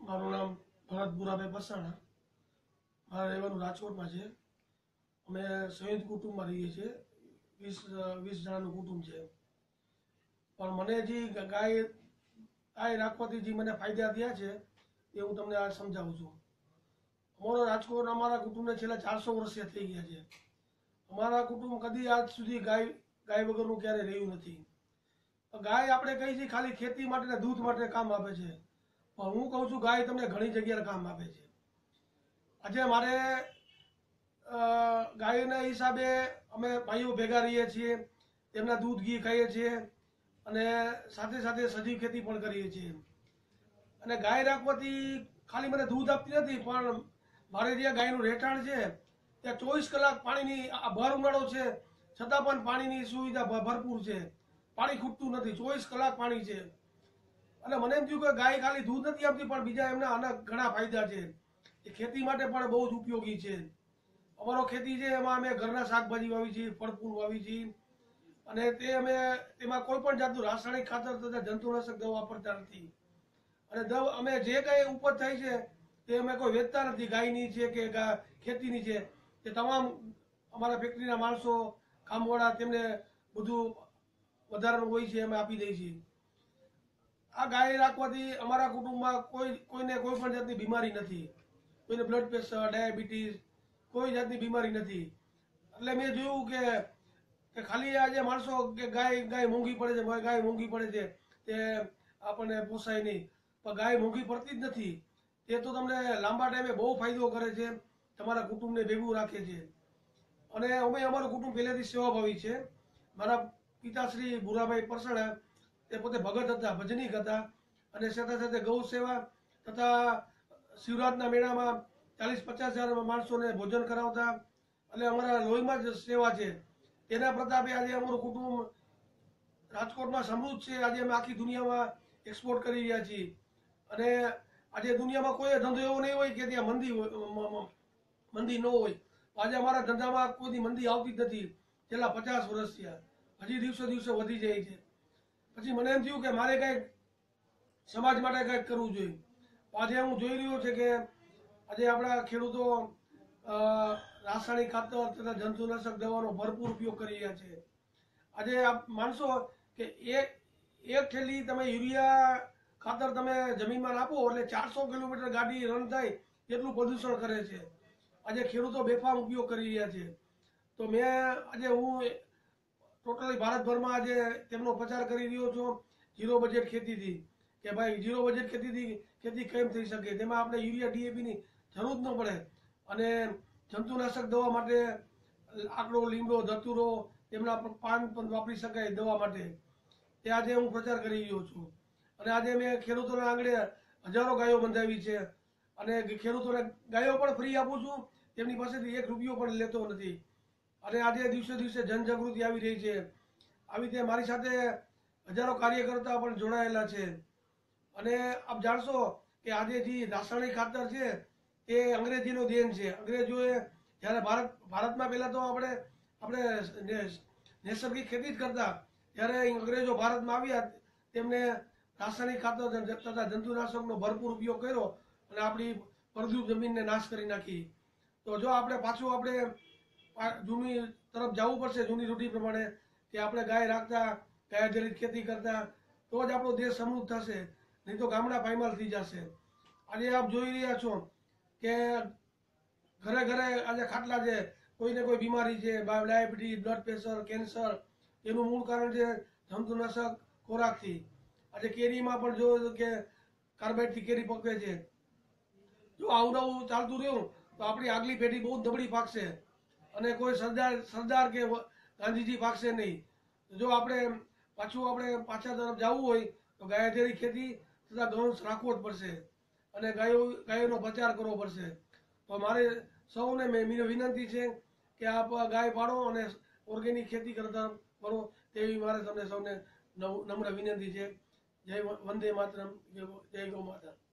મારું નામ ભરત ભુરાભાઈ પસાણા. મારે રહેવાનું રાજકોટમાં છે. અમે સંયુક્ત કુટુંબમાં રહીએ છીએ. 20 જણાનું કુટુંબ છે. પણ મને જે ગાય રાખવાથી જે મને ફાયદા થયા છે એ હું તમને આ સમજાવું છું. અમારો રાજકોટ અમારા કુટુંબને છેલ્લા 400 વર્ષથી થઈ ગયા છે. અમારા કુટુંબ કદી આજ સુધી ગાય વગરનું ક્યારે રહ્યું નથી. ગાય આપણે કહી છીએ ખાલી ખેતી માટે ને દૂધ માટે કામ આપે છે, પણ હું કહું છું ગાય તમને ઘણી જગ્યાએ કામ આપે છે. આજે મારે ગાયના હિસાબે અમે ભાઈઓ ભેગા રહીએ છીએ, તેમના દૂધ ઘી ખાઈએ છીએ અને સાથે સાથે સજીવ ખેતી પણ કરીએ છીએ. અને ગાય રાખવાથી ખાલી મને દૂધ આપતી નથી, પણ મારે જ્યાં ગાયનું રહેઠાણ છે ત્યાં 24 કલાક પાણીની, ભર ઉનાળો છે છતાં પણ પાણીની સુવિધા ભરપૂર છે. પાણી ખૂટતું નથી, 24 કલાક પાણી છે. અને મને એમ થયું કે ગાય ખાલી દૂધ નથી આપતી, પણ બીજા એમના અનેક ઘણા ફાયદા છે. એ ખેતી માટે પણ બહુ જ ઉપયોગી છે. અમારો ખેતી છે એમાં અમે ઘરના શાકભાજી વાવી છીએ, ફળ ફૂલ વાવી છીએ, અને તેમાં કોઈ પણ જાતનું રાસાયણિક ખાતર તથા જંતુનાશક દવા વાપરતા નથી. અને અમે જે કંઈ ઉપજ થાય છે તે અમે કોઈ વેચતા નથી. ગાયની છે કે ખેતીની છે, તે તમામ અમારા ફેક્ટરીના માણસો, કામવાળા, તેમને બધું વધારાનું હોય છે અમે આપી દઈએ છીએ. આ ગાય રાખવાથી અમારા કુટુંબમાં કોઈને કોઈ પણ જાતની બીમારી નથી. કોઈને બ્લડ પ્રેશર, ડાયાબિટીસ, કોઈ જાતની બીમારી નથી. એટલે મેં જોયું કે ખાલી આજે માણસો કે ગાય મોંઘી પડે છે, ગાય મોંઘી પડે છે, તે આપણને પોસાય નહીં. પણ ગાય મોંઘી પડતી જ નથી. તે તો તમને લાંબા ટાઈમે બહુ ફાયદો કરે છે, તમારા કુટુંબને ભેગું રાખે છે. અને અમારું કુટુંબ પહેલેથી સેવાભાવી છે. મારા પિતાશ્રી ભુરાભાઈ પરસાણા તે પોતે ભગત હતા, ભજનીક હતા, અને સાથે સાથે ગૌ સેવા તથા શિવરાતના મેળામાં 40-50 હજાર માણસોને ભોજન કરાવતા. એટલે અમારા લોહીમાં જ સેવા છે. તેના પ્રતાપે આજે અમારું કુટુંબ રાજકોટમાં સમૃદ્ધ છે. આજે અમે આખી દુનિયામાં એક્સપોર્ટ કરી રહ્યા છીએ. અને આજે દુનિયામાં કોઈ ધંધો એવો નહીં હોય કે ત્યાં મંદી ન હોય. આજે અમારા ધંધામાં કોઈ મંદી આવતી જ નથી. છેલ્લા 50 વર્ષ થયા. હજી દિવસે દિવસે વધી જાય છે. પછી મને એમ થયું કે મારે કંઈક સમાજ માટે કંઈક કરવું જોઈએ. આજે હું જોઈ રહ્યો છે કે આજે આપણા ખેડૂતો રાસાયણિક ખાતર તથા જંતુનાશક દવાનો ભરપૂર ઉપયોગ કરી રહ્યા છે. આજે માણસો કે એક થેલી તમે યુરિયા ખાતર તમે જમીનમાં નાખો એટલે 400 કિલોમીટર ગાડી રન થાય એટલું પ્રદૂષણ કરે છે. આજે ખેડૂતો બેફામ ઉપયોગ કરી રહ્યા છે. તો હું ટોટલી ભારતભરમાં આજે તેમનો પ્રચાર કરી રહ્યો છું ઝીરો બજેટ ખેતીથી, કે ભાઈ ઝીરો બજેટ ખેતીથી ખેતી કેમ થઈ શકે. તેમાં આપણે યુરિયા, ડીએપીની જરૂર જ ન પડે. અને જંતુનાશક દવા માટે આકડો, લીમડો, ધતુરો, તેમના પાન પણ વાપરી શકાય દવા માટે. તે આજે હું પ્રચાર કરી રહ્યો છું. અને આજે મેં ખેડૂતોના આંગણે હજારો ગાયો બંધાવી છે. અને ખેડૂતોને ગાયો પણ ફ્રી આપું છું. તેમની પાસેથી 1 રૂપિયો પણ લેતો નથી. અને આજે દિવસે દિવસે જનજાગૃતિ આવી રહી છે. આવી રીતે મારી સાથે હજારો કાર્યકર્તા પણ જોડાયેલા છે. અને આપ જાણશો કે આજે જે રાસાયણિક ખાતર છે તે અંગ્રેજીનો દેન છે. અંગ્રેજોએ જ્યારે ભારતમાં પહેલા તો આપણે નૈસર્ગિક ખેતી જ કરતા. જ્યારે અંગ્રેજો ભારતમાં આવ્યા તેમને રાસાયણિક ખાતર તથા જંતુનાશકનો ભરપૂર ઉપયોગ કર્યો અને આપણી ફળદ્રુપ જમીનને નાશ કરી નાખી. તો જો આપણે જૂની તરફ જવું પડશે, જૂની રૂઢી પ્રમાણે, કે આપણે ગાય રાખતા, ગાય આધારિત ખેતી કરતા, તો જ આપણો દેશ સમૃદ્ધ થશે. નહીં તો ગામડા પાયમાલ થઈ જશે. આજે આપ જોઈ રહ્યા છો કે ઘરે ઘરે આજે ખાટલા છે. કોઈને કોઈ બીમારી છે, ડાયાબિટીસ, બ્લડ પ્રેશર, કેન્સર, એનું મૂળ કારણ છે જંતુનાશક ખોરાકથી. આજે કેરીમાં પણ જો કે કાર્બાઇડથી કેરી પકવે છે. જો આવું ચાલતું રહ્યું તો આપણી આગલી પેઢી બહુ નબળી પાકશે. અને કોઈ સરદાર કે ગાંધીજી પાકશે નહીં. જો આપણે પાછા તરફ જવું હોય તો ગાય આધારિત ખેતી તથા ગૌવંશ રાખવો જ પડશે. અને ગાયોનો પ્રચાર કરવો પડશે. તો મારે સૌને વિનંતી છે કે આપ ગાય પાડો અને ઓર્ગેનિક ખેતી કરતા કરો, તેવી મારે તમને સૌને નમ્ર વિનંતી છે. જય વંદે માતરમ, જય ગૌ માતા.